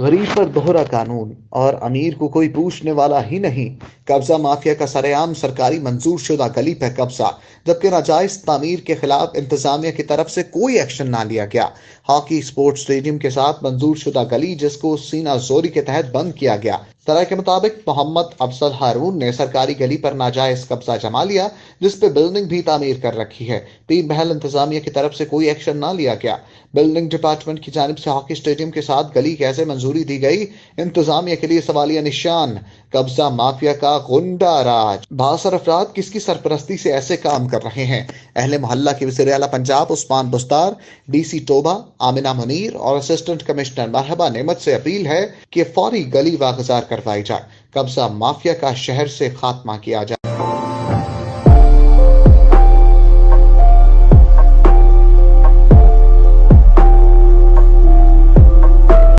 غریب پر دوہرا قانون اور امیر کو کوئی پوچھنے والا ہی نہیں۔ قبضہ مافیا کا سرے عام سرکاری منظور شدہ گلی پہ قبضہ، جبکہ ناجائز تعمیر کے خلاف انتظامیہ کی طرف سے کوئی ایکشن نہ لیا گیا۔ ہاکی اسپورٹس اسٹیڈیم کے ساتھ منظور شدہ گلی جس کو سینہ زوری کے تحت بند کیا گیا، طرح کے مطابق محمد افضل ہارون نے سرکاری گلی پر ناجائز قبضہ جما لیا، جس پہ بلڈنگ بھی تعمیر کر رکھی ہے۔ تین محل انتظامیہ کی طرف سے کوئی ایکشن نہ لیا گیا۔ بلڈنگ ڈپارٹمنٹ کی جانب سے ہاکی اسٹیڈیم کے ساتھ گلی کیسے منظوری دی گئی؟ انتظامیہ کے لیے سوالیہ نشان۔ قبضہ مافیا کا غنڈہ راج، بااثر افراد کس کی سرپرستی سے ایسے کام کر رہے ہیں؟ اہل محلہ کے وزیر اعلیٰ پنجاب عثمان بستار، ڈی سی ٹوبہ آمنہ منیر اور اسسٹنٹ کمشنر مرحبا نعمت سے اپیل ہے کہ فوری گلی واگزار کروائی جائے، قبضہ مافیا کا شہر سے خاتمہ کیا جائے۔